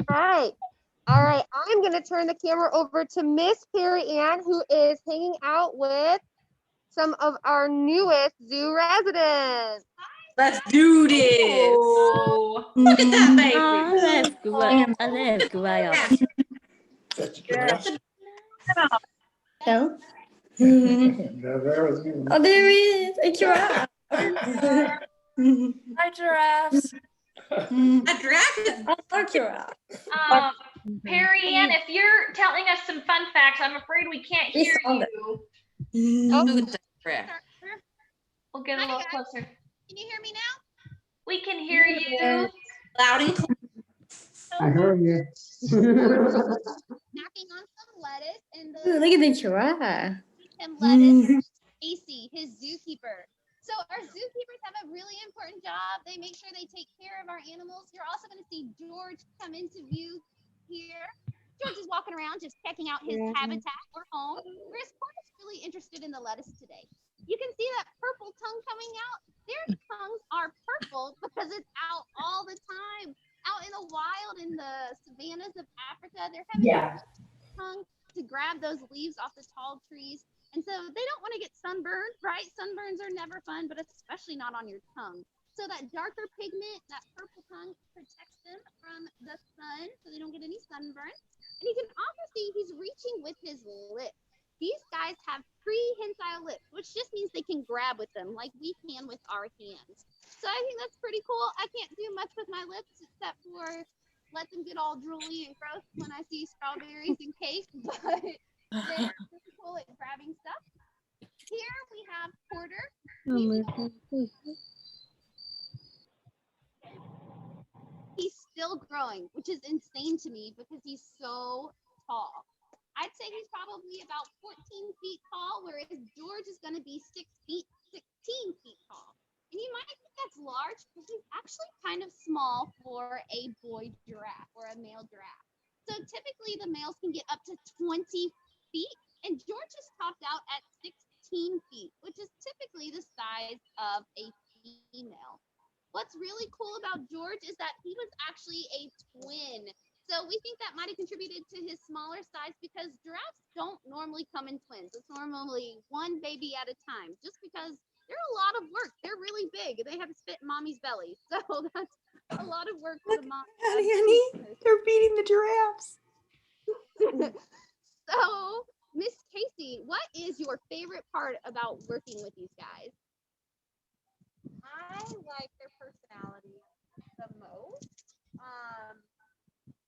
right. All right. I'm going to turn the camera over to Miss Carrie Ann, who is hanging out with some of our newest zoo residents. Let's do this. Oh. Look at that baby. Let's go up. Let's go up. No. Oh, there is a giraffe. Hi, giraffes. That giraffe is A giraffe. Perry Ann, if you're telling us some fun facts, I'm afraid we can't hear you. Look at that giraffe. We'll get a little closer. Can you hear me now? We can hear you. Loud and clear. I heard you. Snacking on some lettuce and Ooh, look at the giraffe. and lettuce. Casey, his zookeeper. So our zookeepers have a really important job. They make sure they take care of our animals. You're also going to see George come into view here. George is walking around just checking out his habitat or home, whereas Porter's really interested in the lettuce today. You can see that purple tongue coming out. Their tongues are purple because it's out all the time. Out in the wild, in the savannas of Africa, they're having a tongue to grab those leaves off the tall trees. And so they don't want to get sunburned, right? Sunburns are never fun, but especially not on your tongue. So that darker pigment, that purple tongue, protects them from the sun so they don't get any sunburn. And you can also see he's reaching with his lips. These guys have prehensile lips, which just means they can grab with them like we can with our hands. So I think that's pretty cool. I can't do much with my lips except for let them get all drooly and gross when I see strawberries and cake, but they're pretty cool at grabbing stuff. Here we have Porter. He's still growing, which is insane to me because he's so tall. I'd say he's probably about 14 feet tall, whereas George is going to be 16 feet tall. And you might think that's large, but he's actually kind of small for a boy giraffe or a male giraffe. So typically the males can get up to 20 feet, and George is topped out at 16 feet, which is typically the size of a female. What's really cool about George is that he was actually a twin. So we think that might have contributed to his smaller size because giraffes don't normally come in twins. It's normally one baby at a time, just because they're a lot of work. They're really big. They have to fit in mommy's belly. So that's a lot of work for the mom. Honey, they're feeding the giraffes. So, Miss Casey, what is your favorite part about working with these guys? I like their personality the most.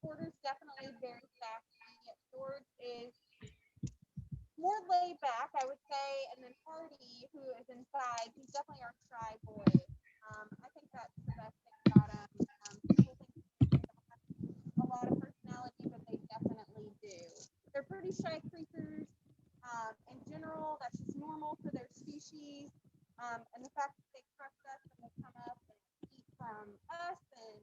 Porter's definitely very sassy. George is more laid back, I would say, and then Hardy, who is inside, he's definitely our shy boy. I think that's the best thing about him. People think they don't have a lot of personality, but they definitely do. They're pretty shy creatures. In general, that's just normal for their species. And the fact that they trust us and they come up and eat from us and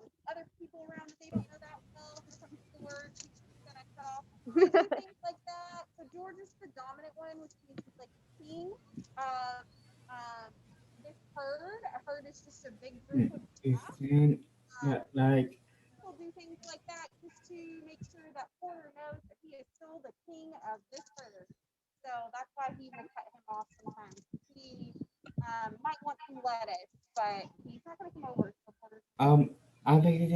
with other people around that they don't know that well, for some words that I cut off, things like that. So George is the dominant one, which means he's like king of this herd. A herd is just a big group of Like people do things like that just to make sure that Porter knows that he is still the king of this herd. So that's why he will cut him off sometimes. He might want some lettuce, but he's not going to come over. I think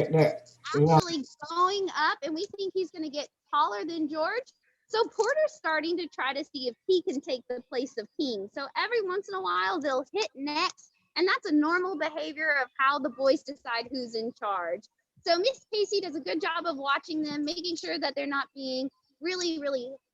that Actually going up, and we think he's going to get taller than George. So Porter's starting to try to see if he can take the place of King. So every once in a while they'll hit necks, and that's a normal behavior of how the boys decide who's in charge. So Miss Casey does a good job of watching them, making sure that they're not being really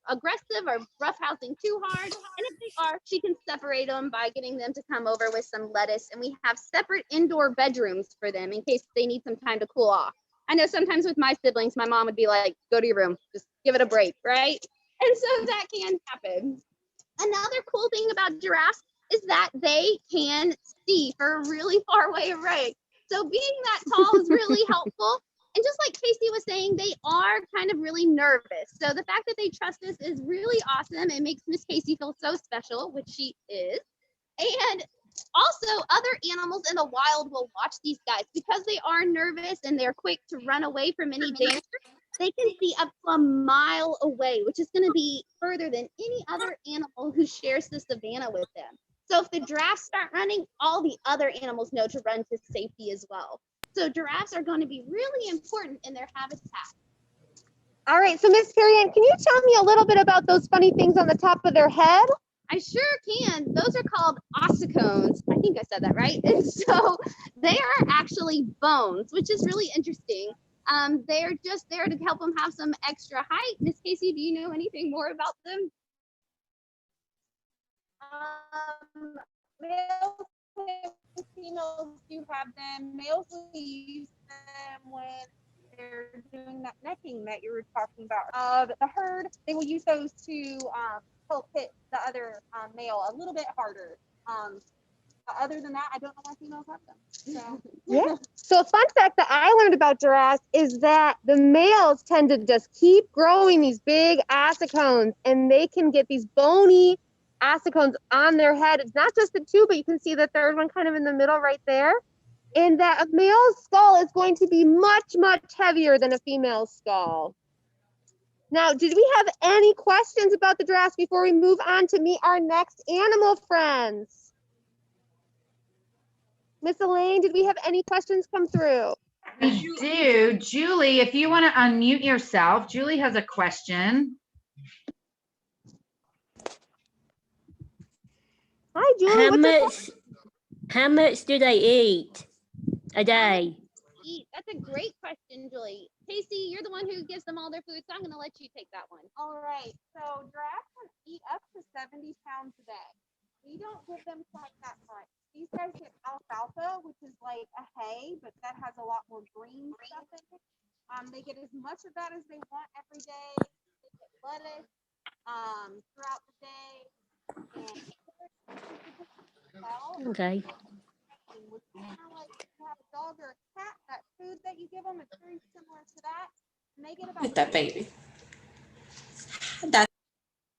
aggressive or roughhousing too hard. And if they are, she can separate them by getting them to come over with some lettuce. And we have separate indoor bedrooms for them in case they need some time to cool off. I know sometimes with my siblings, my mom would be like, go to your room, just give it a break, right? And so that can happen. Another cool thing about giraffes is that they can see for a really far away array. So being that tall is really helpful. And just like Casey was saying, they are kind of really nervous. So the fact that they trust us is really awesome. It makes Miss Casey feel so special, which she is. And Also, other animals in the wild will watch these guys because they are nervous and they're quick to run away from any danger. They can see up to a mile away, which is going to be further than any other animal who shares the savanna with them. So if the giraffes start running, all the other animals know to run to safety as well. So giraffes are going to be really important in their habitat. All right, so Miss Perrianne, can you tell me a little bit about those funny things on the top of their head? I sure can. Those are called ossicones. I think I said that right. And so they are actually bones, which is really interesting. They're just there to help them have some extra height. Miss Casey, do you know anything more about them? Males and females do have them. Males will use them when they're doing that necking that you were talking about. The herd, they will use those to help hit the other male a little bit harder. Other than that, I don't know why females have them. So. Yeah. So a fun fact that I learned about giraffes is that the males tend to just keep growing these big ossicones, and they can get these bony ossicones on their head. It's not just the two, but you can see the third one kind of in the middle right there. And that a male's skull is going to be much, much heavier than a female's skull. Now, did we have any questions about the giraffes before we move on to meet our next animal friends? Miss Elaine, did we have any questions come through? We do. Julie, if you want to unmute yourself, Julie has a question. Hi, Julie. How much do they eat a day? That's a great question, Julie. Casey, you're the one who gives them all their food, so I'm going to let you take that one. All right. So giraffes can eat up to 70 pounds a day. We don't give them quite that much. These guys get alfalfa, which is like a hay, but that has a lot more green stuff in it. They get as much of that as they want every day. They get lettuce throughout the day. And Okay. which is kind of like you have a dog or a cat, that food that you give them is very similar to that. And they get about Look at that baby.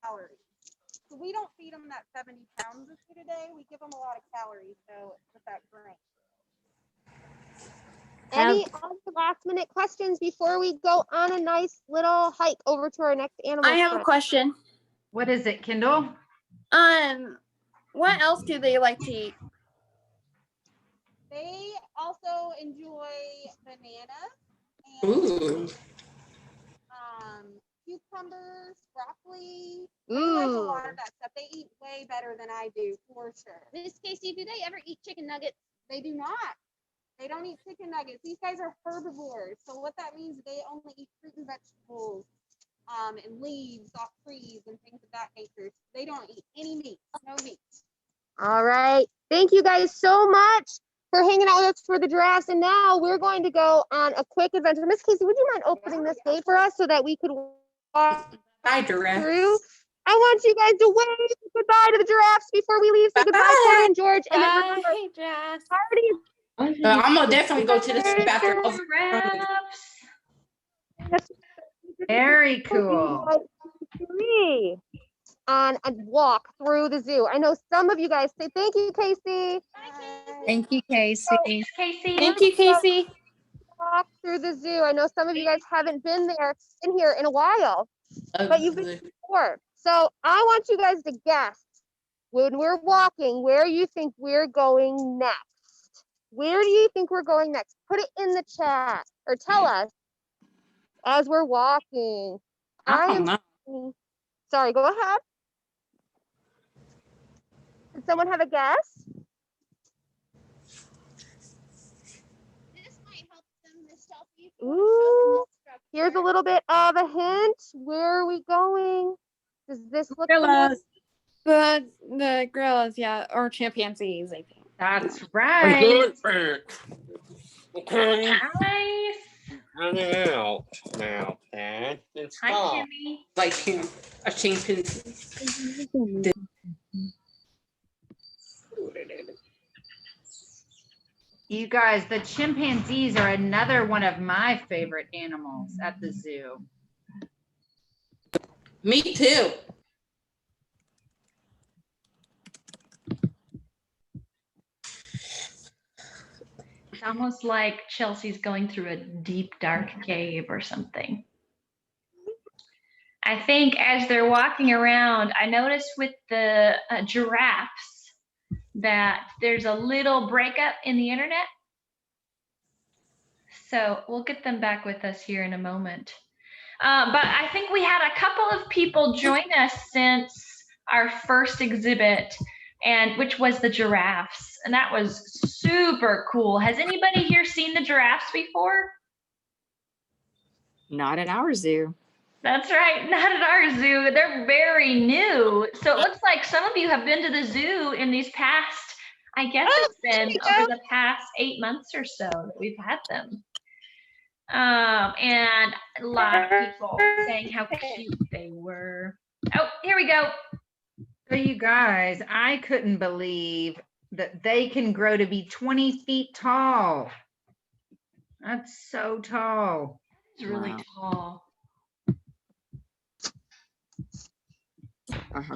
calories. So we don't feed them that 70 pounds of food a day. We give them a lot of calories, so with that grain. Any other last minute questions before we go on a nice little hike over to our next animal? I have a question. What is it, Kendall? What else do they like to eat? They also enjoy bananas Ooh. and cucumbers, broccoli. They like a lot of that stuff. They eat way better than I do, for sure. Miss Casey, do they ever eat chicken nuggets? They do not. They don't eat chicken nuggets. These guys are herbivores. So what that means is they only eat fruit and vegetables and leaves off trees and things of that nature. They don't eat any meat, no meat. All right. Thank you guys so much for hanging out with us for the giraffes. And now we're going to go on a quick adventure. Miss Casey, would you mind opening this gate for us so that we could walk Bye, giraffe. through? I want you guys to wave goodbye to the giraffes before we leave. Say goodbye, Corey and George. And then remember, Bye, Jess. party is I'm gonna definitely go to the soup after. Very cool. Me on a walk through the zoo. I know some of you guys say thank you, Casey. Thank you, Casey. Casey. Thank you, Casey. Walk through the zoo. I know some of you guys haven't been there in here in a while, but you've been before. So I want you guys to guess when we're walking where you think we're going next. Where do you think we're going next? Put it in the chat or tell us as we're walking. I don't know. Sorry, go ahead. Did someone have a guess? This might help them, Miss Chelsea. Ooh, here's a little bit of a hint. Where are we going? Does this look familiar? The gorillas, yeah, or chimpanzees, I think. That's right. Okay. Nice. Running out now, Dad. It's Hi, stop. Kimmy. Like a chimpanzee. You guys, the chimpanzees are another one of my favorite animals at the zoo. Me too. almost like Chelsea's going through a deep, dark cave or something. I think as they're walking around, I noticed with the giraffes that there's a little breakup in the internet. So we'll get them back with us here in a moment. But I think we had a couple of people join us since our first exhibit, and which was the giraffes. And that was super cool. Has anybody here seen the giraffes before? Not at our zoo. That's right, not at our zoo. They're very new. So it looks like some of you have been to the zoo in these past, I guess it's been over the past 8 months or so that we've had them. And a lot of people saying how cute they were. Oh, here we go. So you guys, I couldn't believe that they can grow to be 20 feet tall. That's so tall. It's really tall.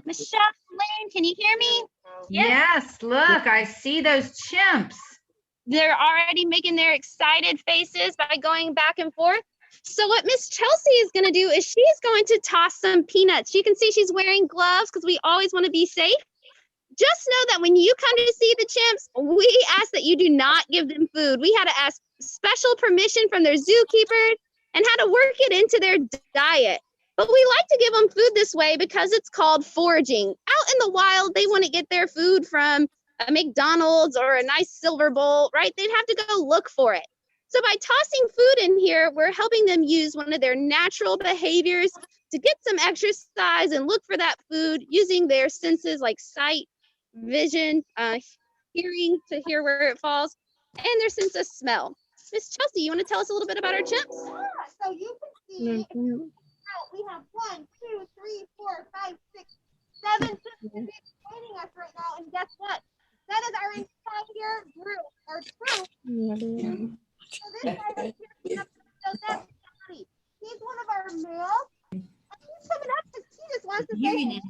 Michelle Lane, can you hear me? Yes, look, I see those chimps. They're already making their excited faces by going back and forth. So what Miss Chelsea is going to do is she's going to toss some peanuts. You can see she's wearing gloves because we always want to be safe. Just know that when you come to see the chimps, we ask that you do not give them food. We had to ask special permission from their zookeepers and how to work it into their diet. But we like to give them food this way because it's called foraging. Out in the wild, they want to get their food from a McDonald's or a nice silver bowl, right? They'd have to go look for it. So by tossing food in here, we're helping them use one of their natural behaviors to get some exercise and look for that food using their senses like sight, vision, hearing to hear where it falls, and their sense of smell. Miss Chelsea, you want to tell us a little bit about our chimps? Yeah, so you can see we have 1, 2, 3, 4, 5, 6, 7 chimps joining us right now, and guess what? That is our entire group, or troop. So this guy right here, so that's Johnny. He's one of our males, and he's coming up because he just wants to say,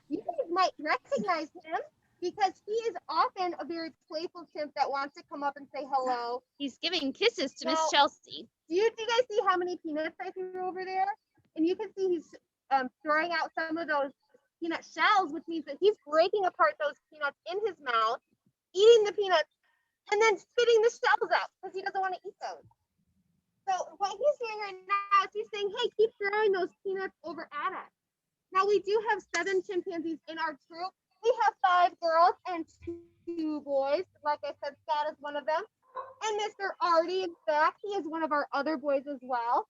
you guys might recognize him because he is often a very playful chimp that wants to come up and say hello. He's giving kisses to Miss Chelsea. Do you guys see how many peanuts I threw over there? And you can see he's throwing out some of those peanut shells, which means that he's breaking apart those peanuts in his mouth, eating the peanuts, and then spitting the shells out because he doesn't want to eat those. So what he's doing right now is he's saying, hey, keep throwing those peanuts over at us. Now we do have 7 chimpanzees in our troop. We have 5 girls and 2 boys. Like I said, Scott is one of them. And Mr. Artie, in fact, he is one of our other boys as well.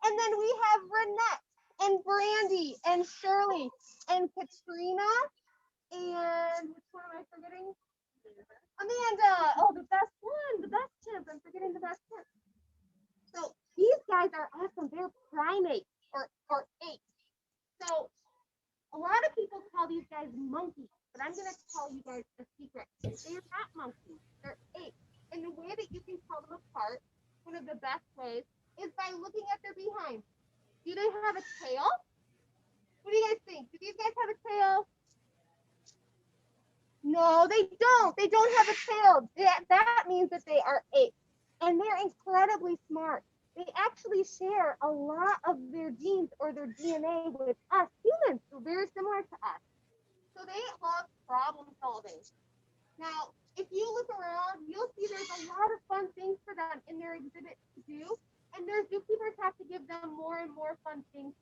And then we have Renette and Brandy and Shirley and Katrina and which one am I forgetting? Amanda. Oh, the best one, the best chimp. I'm forgetting the best chimp. So these guys are awesome. They're primates or apes. So a lot of people call these guys monkeys, but I'm gonna tell you guys a secret. They're not monkeys. They're apes. And the way that you can tell them apart, one of the best ways, is by looking at their behind. Do they have a tail? What do you guys think? Do these guys have a tail? No, they don't. They don't have a tail. That means that they are apes. And they're incredibly smart. They actually share a lot of their genes or their DNA with us humans. They're very similar to us. So they love problem solving. Now, if you look around, you'll see there's a lot of fun things for them in their exhibit to do. And their zookeepers have to give them more and more fun things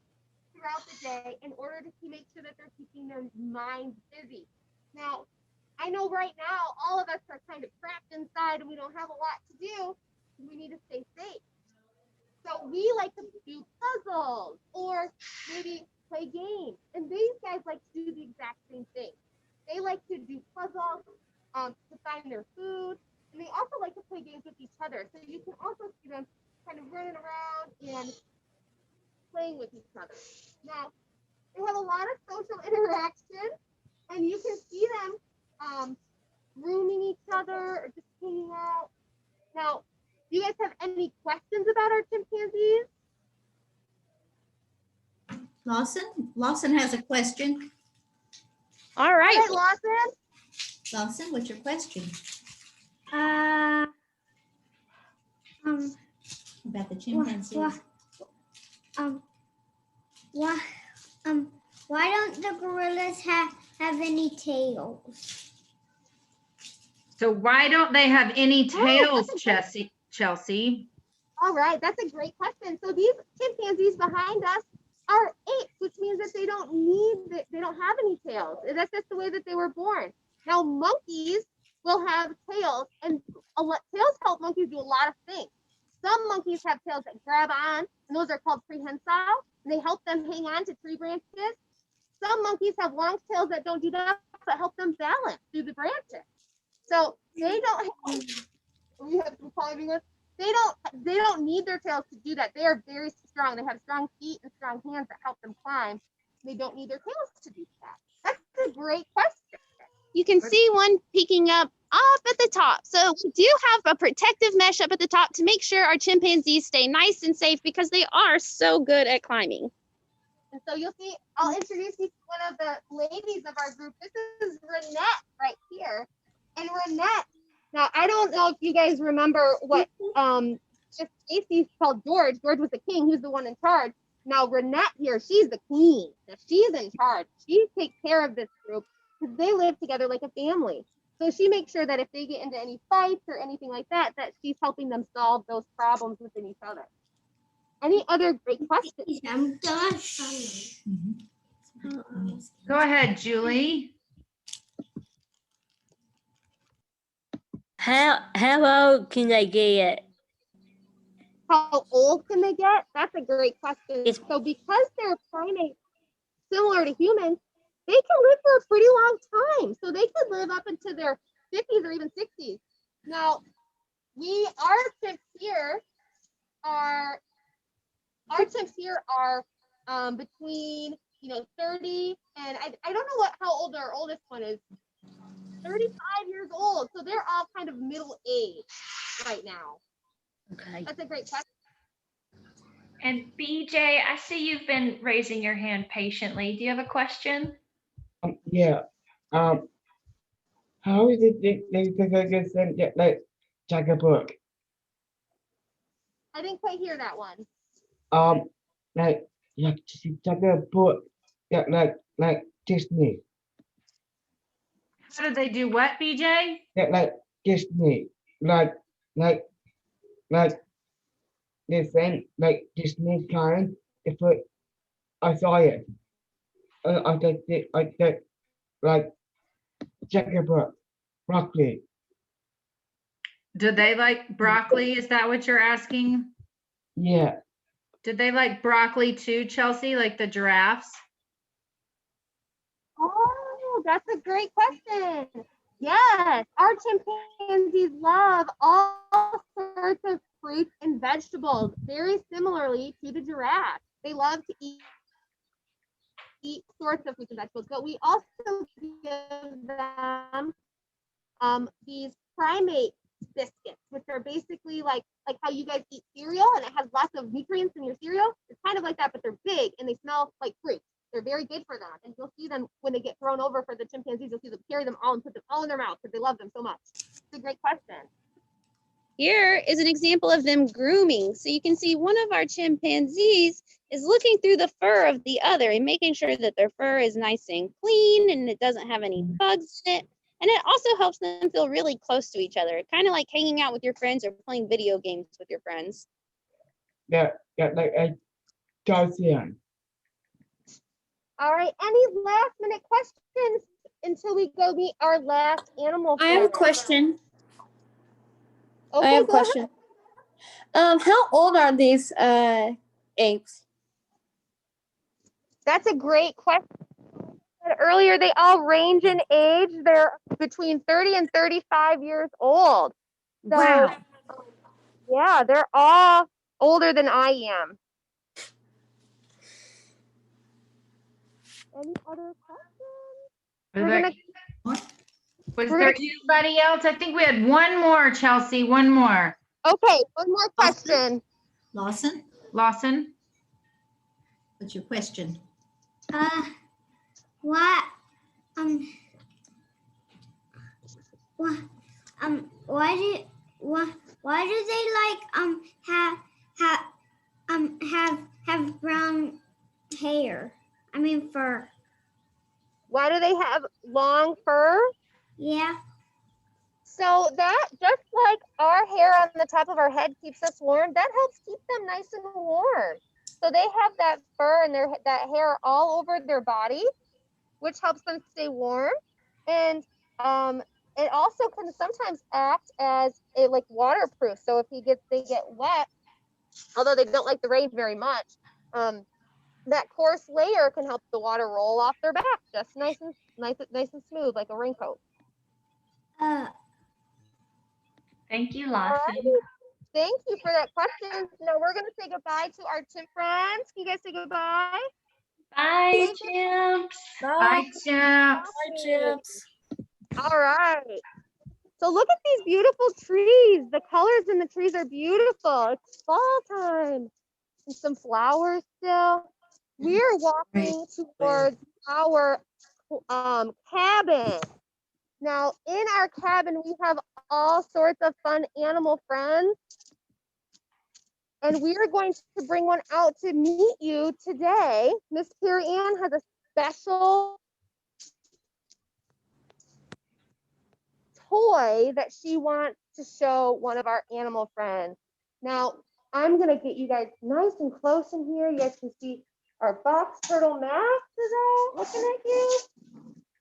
throughout the day in order to make sure that they're keeping their minds busy. Now, I know right now all of us are kind of trapped inside and we don't have a lot to do. We need to stay safe. So we like to do puzzles or maybe play games. And these guys like to do the exact same thing. They like to do puzzles to find their food. And they also like to play games with each other. So you can also see them kind of running around and playing with each other. Now, they have a lot of social interaction, and you can see them grooming each other or just hanging out. Now, do you guys have any questions about our chimpanzees? Lawson has a question. All right. Hey, Lawson. Lawson, what's your question? About the chimpanzees. Why why don't the gorillas have any tails? So why don't they have any tails, Chelsea? All right, that's a great question. So these chimpanzees behind us are apes, which means that they don't have any tails. That's just the way that they were born. Now monkeys will have tails, and tails help monkeys do a lot of things. Some monkeys have tails that grab on, and those are called prehensile, and they help them hang on to tree branches. Some monkeys have long tails that don't do that, but help them balance through the branches. So they don't have, we have some climbing with, they don't need their tails to do that. They are very strong. They have strong feet and strong hands that help them climb. They don't need their tails to do that. That's a great question. You can see one peeking up at the top. So we do have a protective mesh up at the top to make sure our chimpanzees stay nice and safe because they are so good at climbing. And so you'll see, I'll introduce you to one of the ladies of our group. This is Renette right here. And Renette, now I don't know if you guys remember what just Stacy's called George. George was the king, he was the one in charge. Now Renette here, she's the queen. Now, she's in charge. She takes care of this group because they live together like a family. So she makes sure that if they get into any fights or anything like that, that she's helping them solve those problems within each other. Any other great questions? I'm done. Go ahead, Julie. How old can they get? How old can they get? That's a great question. So because they're primates similar to humans, they can live for a pretty long time. So they could live up into their 50s or even 60s. Now, our chimps here are between 30 and I don't know how old our oldest one is. 35 years old. So they're all kind of middle age right now. Okay. That's a great question. And BJ, I see you've been raising your hand patiently. Do you have a question? Yeah. How is it they send like check a book? I didn't quite hear that one. Like check a book. Yeah, like Disney. How do they do what, BJ? Yeah, like Disney. Like they send like Disney kind. If I saw it. I said like check a book. Broccoli. Do they like broccoli? Is that what you're asking? Yeah. Did they like broccoli too, Chelsea, like the giraffes? Oh, that's a great question. Yes, our chimpanzees love all sorts of fruits and vegetables, very similarly to the giraffe. They love to eat sorts of fruits and vegetables, but we also give them these primate biscuits, which are basically like how you guys eat cereal and it has lots of nutrients in your cereal. It's kind of like that, but they're big and they smell like fruit. They're very good for them. And you'll see them when they get thrown over for the chimpanzees, you'll see them carry them all and put them all in their mouth because they love them so much. It's a great question. Here is an example of them grooming. So you can see one of our chimpanzees is looking through the fur of the other and making sure that their fur is nice and clean and it doesn't have any bugs in it. And it also helps them feel really close to each other, kind of like hanging out with your friends or playing video games with your friends. Yeah, like a Gaussian. All right, any last minute questions until we go meet our last animal? I have a friend? question. Okay, I have a go ahead. question. How old are these apes? That's a great question. Earlier, they all range in age. They're between 30 and 35 years old. So, Wow. yeah, they're all older than I am. Any other questions? Was there anybody else? I think we had one more, Chelsea, one more. Okay, one more question. Lawson, Lawson? what's your question? Why why do they have brown hair? I mean fur. Why do they have long fur? Yeah. So that, just like our hair on the top of our head keeps us warm, that helps keep them nice and warm. So they have that fur and that hair all over their body, which helps them stay warm. And it also can sometimes act as a like waterproof. So if they get wet, although they don't like the rain very much, that coarse layer can help the water roll off their back, just nice and smooth, like a raincoat. Thank you, All Lawson. right. Thank you for that question. Now we're gonna say goodbye to our chimp friends. Can you guys say goodbye? Bye, chimps. Bye, chimps. Bye, chimps. All right. So look at these beautiful trees. The colors in the trees are beautiful. It's fall time. And some flowers still. We're walking towards our cabin. Now, in our cabin, we have all sorts of fun animal friends. And we are going to bring one out to meet you today. Miss Carrie Ann has a special toy that she wants to show one of our animal friends. Now, I'm gonna get you guys nice and close in here. You guys can see our box turtle Max is out looking at you.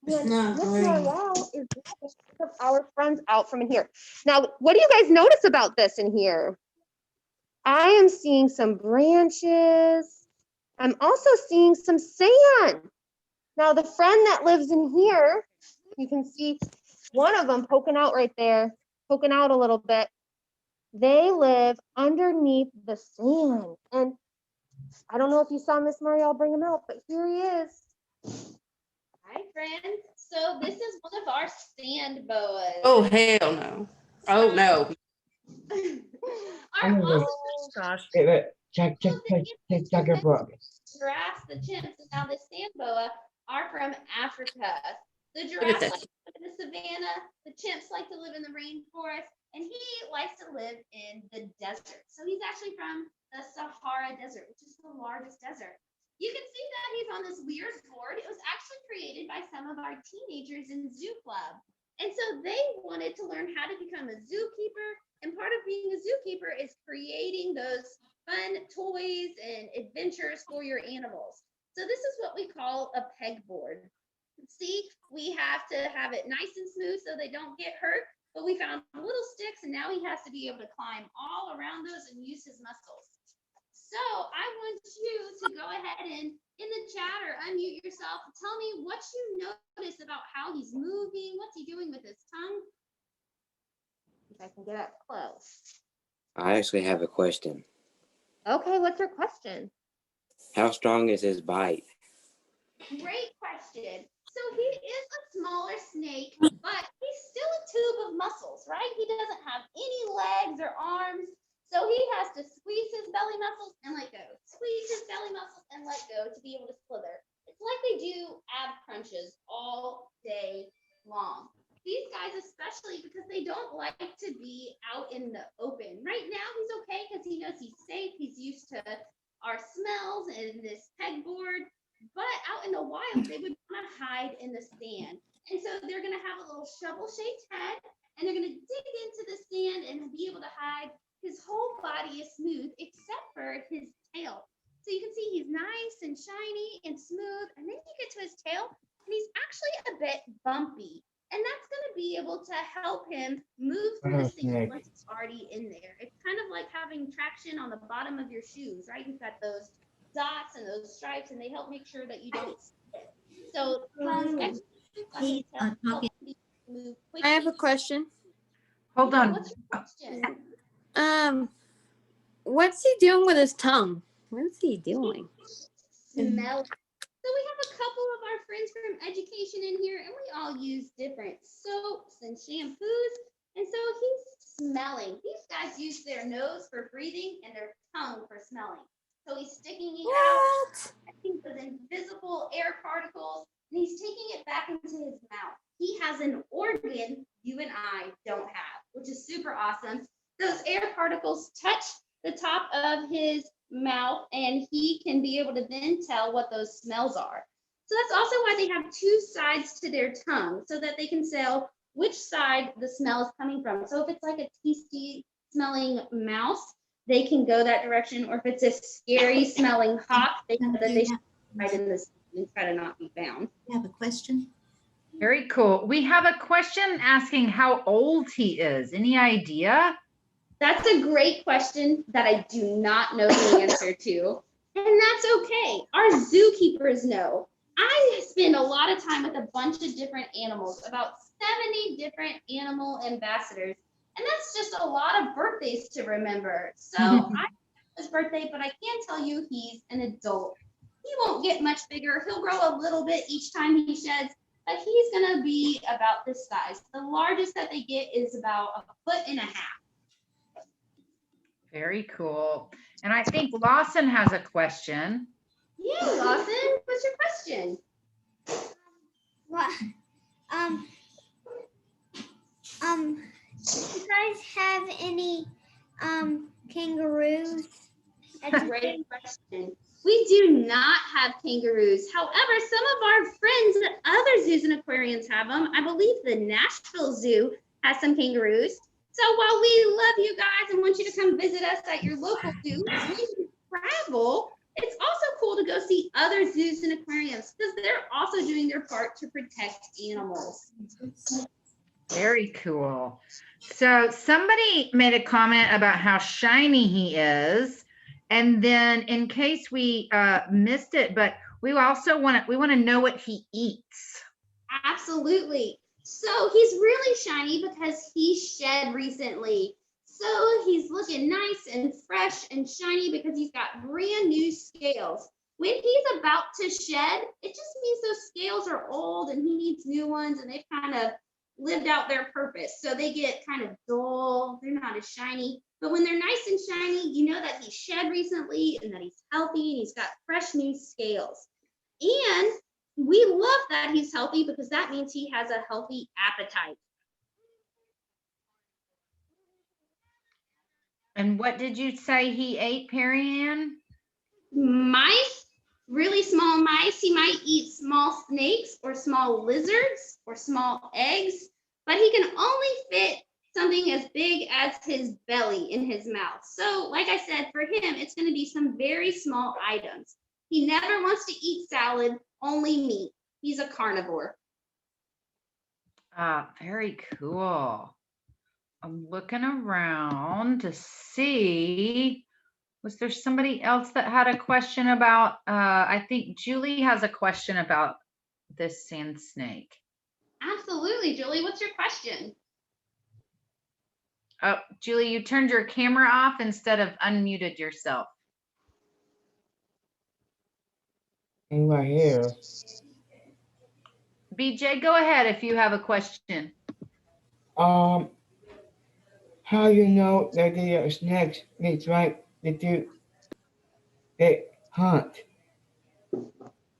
And Miss L'Oreal is one of our friends out from in here. Now, what do you guys notice about this in here? I am seeing some branches. I'm also seeing some sand. Now, the friend that lives in here, you can see one of them poking out right there, poking out a little bit. They live underneath the sand. And I don't know if you saw Miss Murray, I'll bring him out, but here he is. Hi, friends. So this is one of our sand boas. Oh, hell no. Oh, no. Our awesome Gosh. Check your book. giraffes, the chimps, and now the sand boa are from Africa. The at giraffes that. like to live in the savannah, the chimps like to live in the rainforest, and he likes to live in the desert. So he's actually from the Sahara Desert, which is the largest desert. You can see that he's on this weird board. It was actually created by some of our teenagers in Zoo Club. And so they wanted to learn how to become a zookeeper. And part of being a zookeeper is creating those fun toys and adventures for your animals. So this is what we call a pegboard. See, we have to have it nice and smooth so they don't get hurt, but we found little sticks and now he has to be able to climb all around those and use his muscles. So I want you to go ahead and in the chat or unmute yourself, tell me what you notice about how he's moving, what's he doing with his tongue? If I can get up close. I actually have a question. Okay, what's your question? How strong is his bite? Great question. So he is a smaller snake, but he's still a tube of muscles, right? He doesn't have any legs or arms. So he has to squeeze his belly muscles and let go. Squeeze his belly muscles and let go to be able to slither. It's like they do ab crunches all day long. These guys especially because they don't like to be out in the open. Right now he's okay because he knows he's safe. He's used to our smells and this pegboard. But out in the wild, they would want to hide in the sand. And so they're going to have a little shovel-shaped head, and they're going to dig into the sand and be able to hide. His whole body is smooth except for his tail. So you can see he's nice and shiny and smooth. And then you get to his tail, and he's actually a bit bumpy. And that's going to be able to help him move through the sand once it's already in there. It's kind of like having traction on the bottom of your shoes, right? You've got those dots and those stripes, and they help make sure that you don't slip. So I have a question. Hold on. What's your question? What's he doing with his tongue? What is he doing? Smell. So we have a couple of our friends from education in here, and we all use different soaps and shampoos. And so he's smelling. These guys use their nose for breathing and their tongue for smelling. So he's sticking it out, I think those invisible air particles, and he's taking it back into his mouth. He has an organ you and I don't have. which is super awesome. Those air particles touch the top of his mouth, and he can be able to then tell what those smells are. So that's also why they have two sides to their tongue, so that they can tell which side the smell is coming from. So if it's like a tasty smelling mouse, they can go that direction, or if it's a scary smelling hawk, they know that they should hide in this and try to not be found. You have a question? Very cool. We have a question asking how old he is. Any idea? That's a great question that I do not know the answer to. And that's okay. Our zookeepers know. I spend a lot of time with a bunch of different animals, about 70 different animal ambassadors. And that's just a lot of birthdays to remember. So I know his birthday, but I can tell you he's an adult. He won't get much bigger. He'll grow a little bit each time he sheds, but he's gonna be about this size. The largest that they get is about 1.5 feet. Very cool. And I think Lawson has a question. Yeah, Lawson, what's your question? What? Do you guys have any kangaroos? That's a great question. We do not have kangaroos. However, some of our friends at other zoos and aquariums have them. I believe the Nashville Zoo has some kangaroos. So while we love you guys and want you to come visit us at your local zoo, when you travel, it's also cool to go see other zoos and aquariums because they're also doing their part to protect animals. Very cool. So somebody made a comment about how shiny he is. And then in case we missed it, but we also want to know what he eats. Absolutely. So he's really shiny because he shed recently. So he's looking nice and fresh and shiny because he's got brand new scales. When he's about to shed, it just means those scales are old and he needs new ones, and they've kind of lived out their purpose. So they get kind of dull. They're not as shiny. But when they're nice and shiny, you know that he shed recently and that he's healthy and he's got fresh new scales. And we love that he's healthy because that means he has a healthy appetite. And what did you say he ate, Perry Ann? Mice, really small mice. He might eat small snakes or small lizards or small eggs, but he can only fit something as big as his belly in his mouth. So like I said, for him, it's going to be some very small items. He never wants to eat salad, only meat. He's a carnivore. Very cool. I'm looking around to see, was there somebody else that had a question about, I think Julie has a question about this sand snake. Absolutely, Julie. What's your question? Oh, Julie, you turned your camera off instead of unmuted yourself. And right here. BJ, go ahead if you have a question. How you know that they are snakes? It's right. They hunt.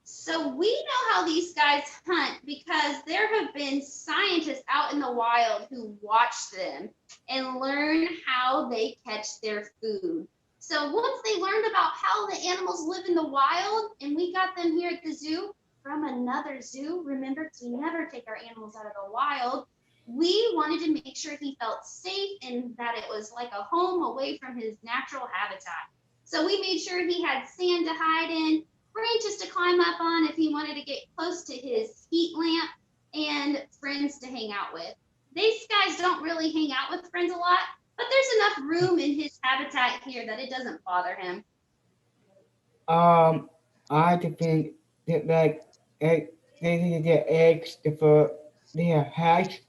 So we know how these guys hunt because there have been scientists out in the wild who watch them and learn how they catch their food. So once they learned about how the animals live in the wild, and we got them here at the zoo from another zoo, remember, because we never take our animals out of the wild, we wanted to make sure he felt safe and that it was like a home away from his natural habitat. So we made sure he had sand to hide in, branches to climb up on if he wanted to get close to his heat lamp, and friends to hang out with. These guys don't really hang out with friends a lot, but there's enough room in his habitat here that it doesn't bother him. I think that like they need to get eggs for their hatch.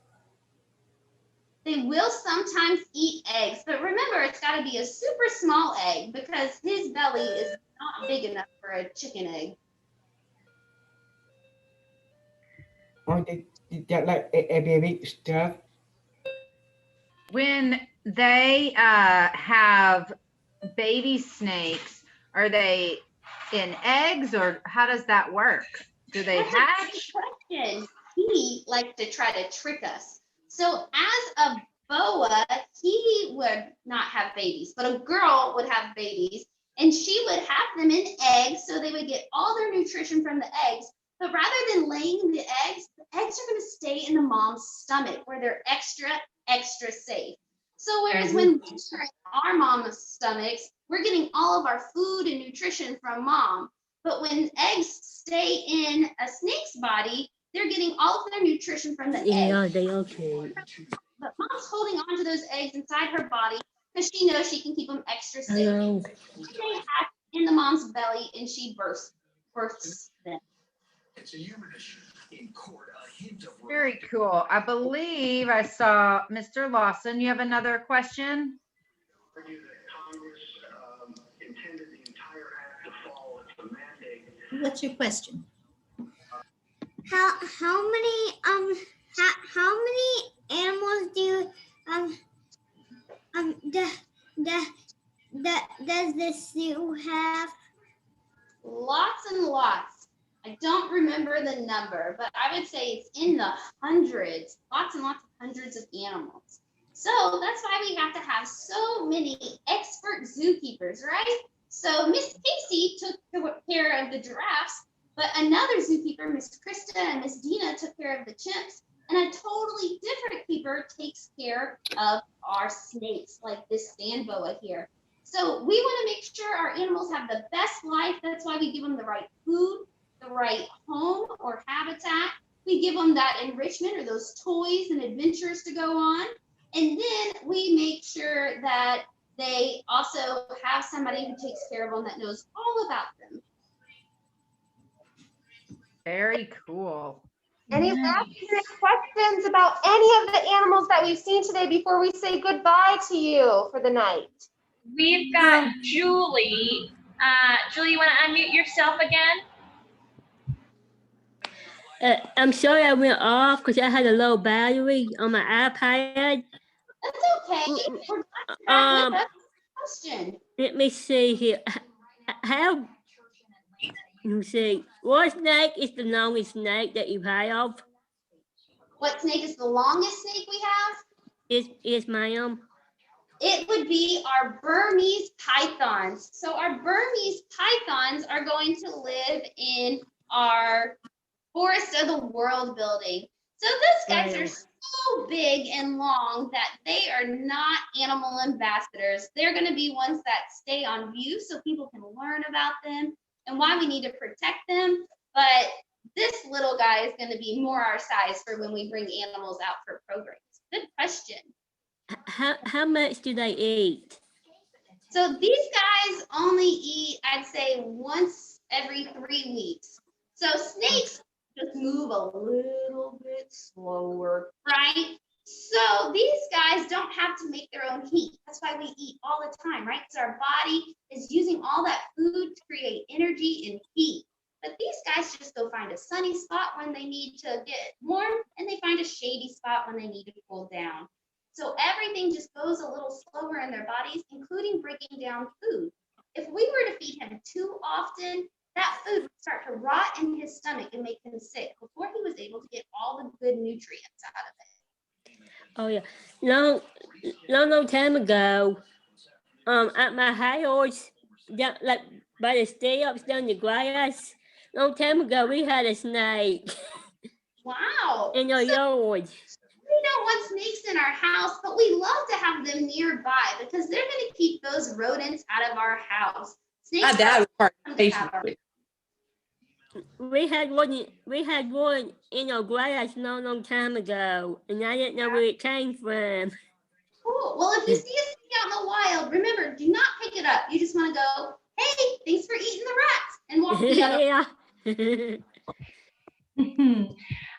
They will sometimes eat eggs, but remember, it's got to be a super small egg because his belly is not big enough for a chicken egg. Or they get like a baby stuff. When they have baby snakes, are they in eggs or how does that work? Do they hatch? Question. He likes to try to trick us. So as a boa, he would not have babies, but a girl would have babies, and she would have them in eggs, so they would get all their nutrition from the eggs. But rather than laying the eggs are going to stay in the mom's stomach where they're extra safe. So whereas when we're in our mom's stomachs, we're getting all of our food and nutrition from mom. But when eggs stay in a snake's body, they're getting all of their nutrition from the Yeah, egg. they okay. But mom's holding on to those eggs inside her body because she knows she can keep them extra safe. Hello. They hatch in the mom's belly and she births them. Very cool. I believe I saw Mr. Lawson. You have another question? What's your question? How many animals do does this zoo have? Lots and lots. I don't remember the number, but I would say it's in the hundreds, lots and lots of hundreds of animals. So that's why we have to have so many expert zookeepers, right? So Miss Casey took care of the giraffes, but another zookeeper, Miss Krista and Miss Dina, took care of the chimps, and a totally different keeper takes care of our snakes, like this sand boa here. So we want to make sure our animals have the best life. That's why we give them the right food, the right home or habitat. We give them that enrichment or those toys and adventures to go on. And then we make sure that they also have somebody who takes care of them that knows all about them. Very cool. Any last questions about any of the animals that we've seen today before we say goodbye to you for the night? We've got Julie. Julie, you want to unmute yourself again? I'm sorry I went off because I had a low battery on my iPad. That's okay. We're back with a question. Let me see here. How? Let me see. What snake is the longest snake that you have? What snake is the longest snake we have? Yes, ma'am. It would be our Burmese pythons. So our Burmese pythons are going to live in our Forest of the World building. So those guys are so big and long that they are not animal ambassadors. They're going to be ones that stay on view so people can learn about them and why we need to protect them. But this little guy is going to be more our size for when we bring animals out for programs. Good question. How much do they eat? So these guys only eat, I'd say, once every 3 weeks. So snakes just move a little bit slower, right? So these guys don't have to make their own heat. That's why we eat all the time, right? Because our body is using all that food to create energy and heat. But these guys just go find a sunny spot when they need to get warm, and they find a shady spot when they need to cool down. So everything just goes a little slower in their bodies, including breaking down food. If we were to feed him too often, that food would start to rot in his stomach and make him sick before he was able to get all the good nutrients out of it. Oh yeah, long time ago, at my house, down, like by the steps down the grass, long time ago we had a snake. Wow. In our yard. We don't want snakes in our house, but we love to have them nearby because they're going to keep those rodents out of our house. Snakes My dad was part of the We had one in our grass long time ago, and I didn't know where it came from. Cool. Well, if you see a snake out in the wild, remember, do not pick it up. You just want to go, hey, thanks for eating the rats, and walk the other. Yeah.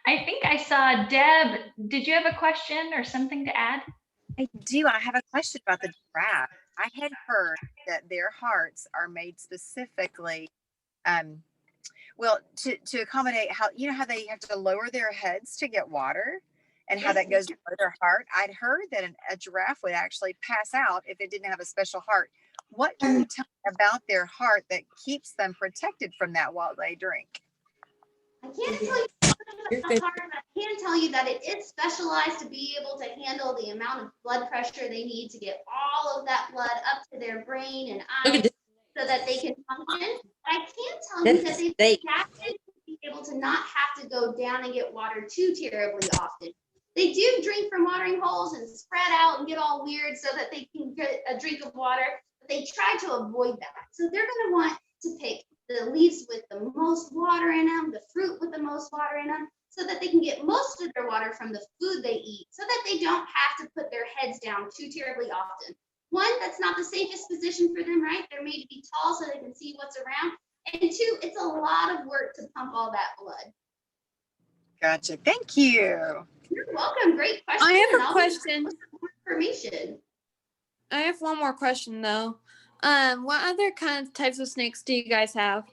I think I saw Deb. Did you have a question or something to add? I do. I have a question about the giraffe. I had heard that their hearts are made specifically, well, to accommodate how they have to lower their heads to get water, and how that goes below their heart. I'd heard that a giraffe would actually pass out if it didn't have a special heart. What can you tell me about their heart that keeps them protected from that while they drink? I can't tell you how hard, but I can tell you that it is specialized to be able to handle the amount of blood pressure they need to get all of that blood up to their brain and eyes so that they can function. But I can tell you that they've adapted to be able to not have to go down and get water too terribly often. They do drink from watering holes and spread out and get all weird so that they can get a drink of water, but they try to avoid that. So they're going to want to pick the leaves with the most water in them, the fruit with the most water in them, so that they can get most of their water from the food they eat, so that they don't have to put their heads down too terribly often. One, that's not the safest position for them, right? They're made to be tall so they can see what's around. And two, it's a lot of work to pump all that blood. Gotcha. Thank you. You're welcome. Great question. I have a I'll question. more information. I have one more question though. What other kind of types of snakes do you guys have?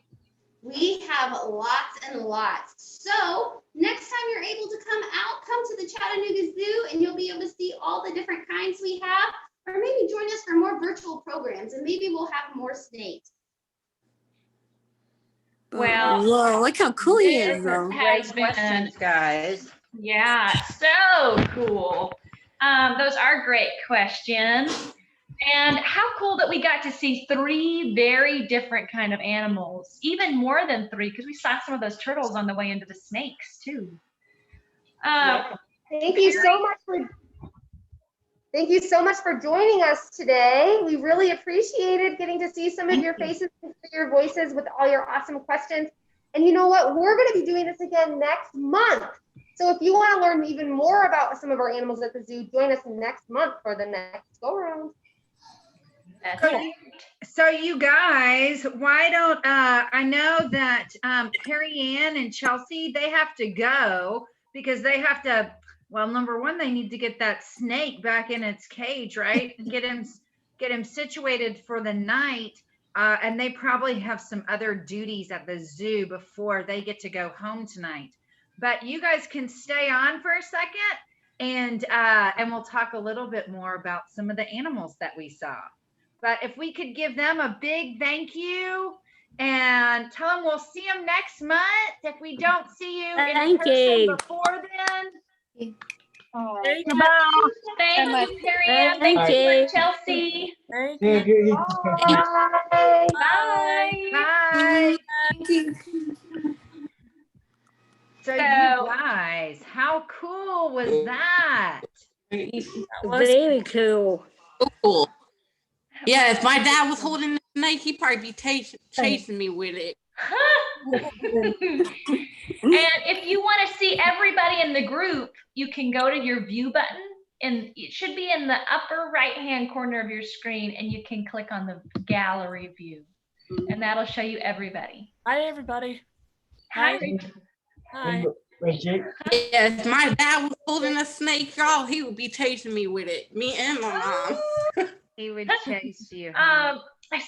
We have lots and lots. So next time you're able to come out, come to the Chattanooga Zoo and you'll be able to see all the different kinds we have, or maybe join us for more virtual programs and maybe we'll have more snakes. Well, whoa, look how cool he is this though. has been, Questions, guys. yeah, so cool. Those are great questions. And how cool that we got to see 3 very different kind of animals, even more than 3, because we saw some of those turtles on the way into the snakes too. Thank you so much for joining us today. We really appreciated getting to see some of your faces and your voices with all your awesome questions. And you know what? We're going to be doing this again next month. So if you want to learn even more about some of our animals at the zoo, join us next month for the next go around. So you guys, why don't I know that Carrie Ann and Chelsea, they have to go because they have to, well, number one, they need to get that snake back in its cage, right? And get him situated for the night. And they probably have some other duties at the zoo before they get to go home tonight. But you guys can stay on for a second and we'll talk a little bit more about some of the animals that we saw. But if we could give them a big thank you and tell them we'll see them next month if we don't see you in person before then. Thank you, Carrie Ann. Thank you, Chelsea. Thank you. Bye. Bye. So you guys, how cool was that? Very cool. Cool. Yeah, if my dad was holding the snake, he'd probably be chasing me with it. And if you want to see everybody in the group, you can go to your view button and it should be in the upper right hand corner of your screen and you can click on the gallery view and that'll show you everybody. Hi everybody. Hi. Hi. Yeah, if my dad was holding a snake, y'all, he would be chasing me with it. Me and my mom. He would chase you. I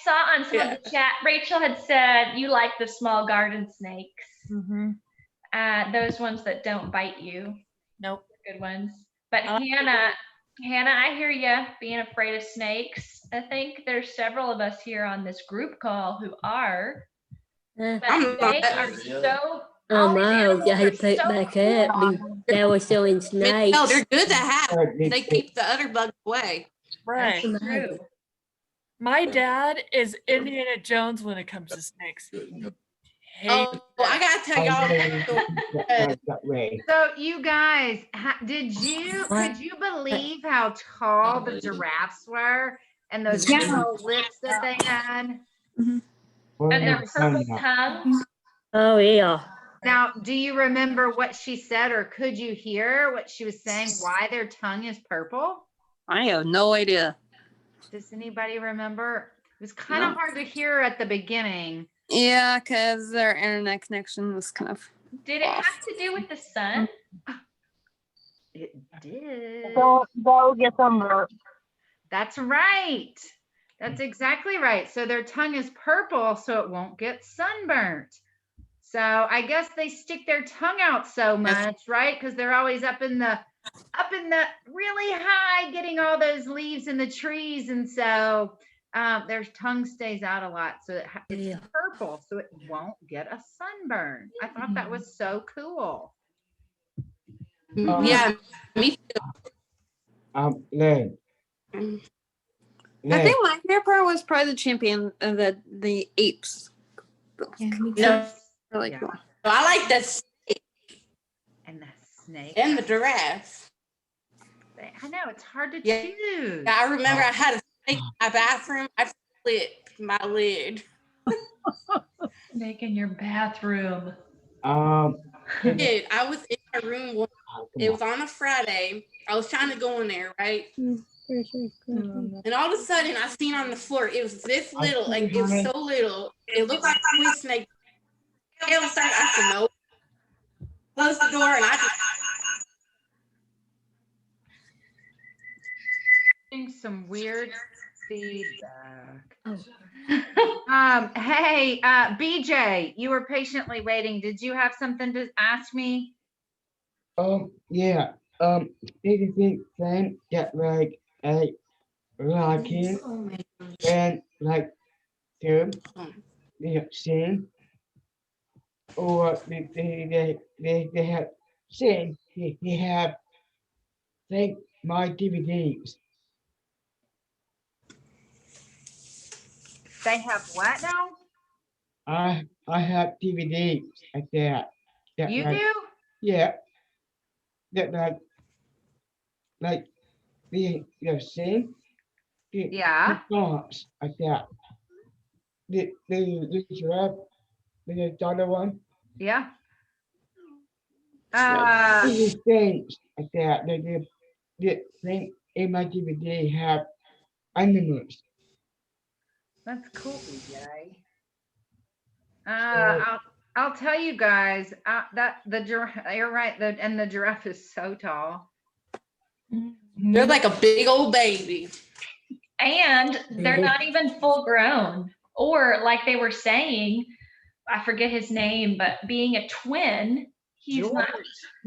saw on some of the chat, Rachel had said you like the small garden snakes. Those ones that don't bite you. Nope. Good ones. But Hannah, I hear you being afraid of snakes. I think there's several of us here on this group call who are. But they are so. Oh no, I had to put it back up. They were selling snakes. No, they're good to have. They keep the other bugs away. Right. True. My dad is Indiana Jones when it comes to snakes. Oh, I gotta tell y'all. So you guys, could you believe how tall the giraffes were and those little lips that they had? And their purple tongues. Oh yeah. Now, do you remember what she said, or could you hear what she was saying? Why their tongue is purple? I have no idea. Does anybody remember? It was kind of hard to hear at the beginning. Yeah, because their internet connection was kind of. Did it have to do with the sun? It did. Go get some burp. That's right. That's exactly right. So their tongue is purple, so it won't get sunburnt. So I guess they stick their tongue out so much, right? Because they're always up in the really high, getting all those leaves in the trees, and so Their tongue stays out a lot, so it's purple, so it won't get a sunburn. I thought that was so cool. Yeah, me Len. I think my favorite part was probably the champion of the apes. No, Really cool. I like the snake and the snake and the giraffe. I know it's hard to Yeah. choose. Yeah, I remember I had a snake in my bathroom. I split my lid. Snake in your bathroom. I was in my room. It was on a Friday. I was trying to go in there, right? And all of a sudden, I seen on the floor. It was this little, like it was so little. It looked like a twin snake. It was starting. I said no. Close the door, and I just. Some weird feedback. Hey, BJ, you were patiently waiting. Did you have something to ask me? Yeah. Do you think then get like a liking and like to sing, or they have sing? He have like my DVDs. They have what now? I have DVDs like that. You like, do? Yeah. That like the sing. Yeah. The songs like that. The giraffe, the other one. Yeah. These things like that. The thing in my DVD have animals. That's cool, BJ. I'll tell you guys that the giraffe. You're right. And the giraffe is so tall. They're like a big old baby. And they're not even full grown. Or like they were saying, I forget his name, but being a twin, he's not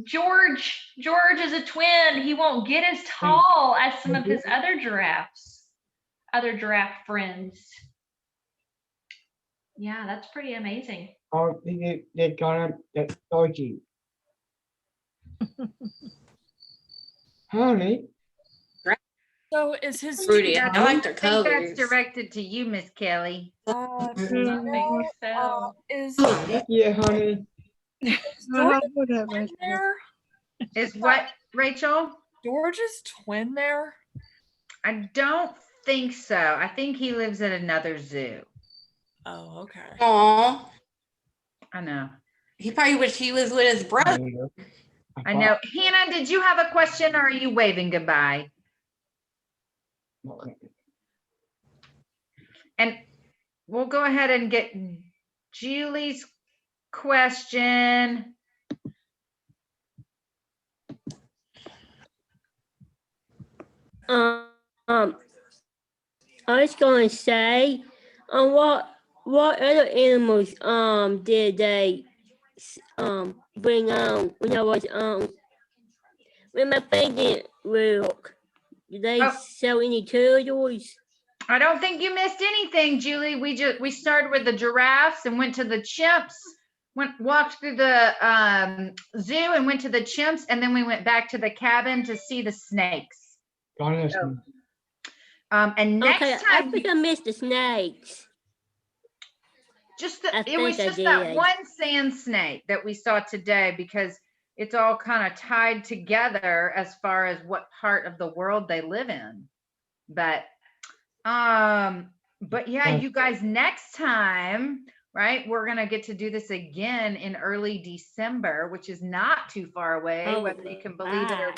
George is a twin. He won't get as tall as some of his other giraffe friends. Yeah, that's pretty amazing. Oh, they got him that dodgy. Honey. So is his Rudy? I like their I think colors. that's directed to you, Miss Kelly. Is Yeah, honey. George's there? Is what, Rachel? George's twin there? I don't think so. I think he lives at another zoo. Oh, okay. Aw. I know. He probably wish he was with his brother. I know. Hannah, did you have a question or are you waving goodbye? And we'll go ahead and get Julie's question. I was going to say, what other animals did they bring on when I was when my friend didn't work? Did they sell any turtles? I don't think you missed anything, Julie. We started with the giraffes and went to the chimps. Walked through the zoo and went to the chimps, and then we went back to the cabin to see the snakes. So, and next time, I think I missed the snakes. It was just that one sand snake that we saw today because it's all kind of tied together as far as what part of the world they live in. But yeah, you guys, next time, right, we're gonna get to do this again in early December, which is not too far away, whether you can believe it or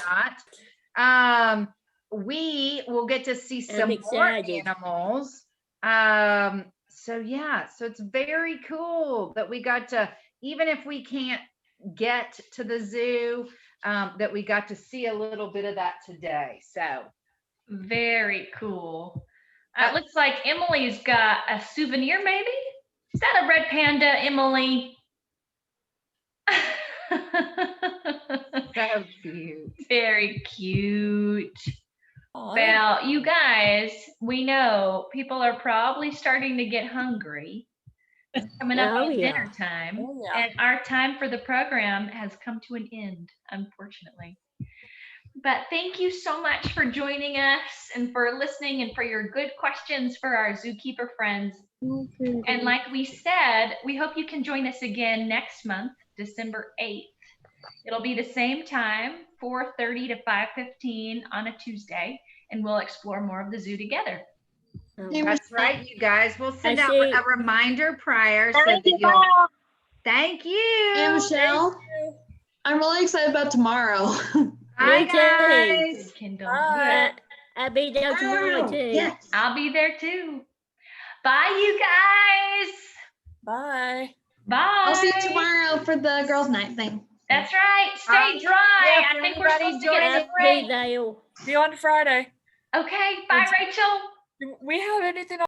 not. We will get to see some more animals. So yeah, so it's very cool that we got to, even if we can't get to the zoo, that we got to see a little bit of that today. So very cool. It looks like Emily's got a souvenir, maybe? Is that a red panda, Emily? So cute. Very cute. Well, you guys, we know people are probably starting to get hungry. It's coming up Oh, on yeah. dinner time, Oh, yeah. and our time for the program has come to an end, unfortunately. But thank you so much for joining us and for listening and for your good questions for our zookeeper friends. And like we said, we hope you can join us again next month, December 8th. It'll be the same time, 4:30 to 5:15 on a Tuesday, and we'll explore more of the zoo together. That's right, you guys. We'll send I out see. a reminder prior so Thank that you, you'll. Bob. Thank you. Hey, Michelle. I'm really excited about tomorrow. Bye, Me too. guys. Good, Kendall. Bye. I'll be there tomorrow too. Yes. I'll be there too. Bye, you guys. Bye. Bye. I'll see you tomorrow for the girls' night thing. That's right. Stay dry. yeah, I for think we're anybody supposed to get I'll some be rain. there. See you on Friday. Okay. Bye, Rachel. Do we have anything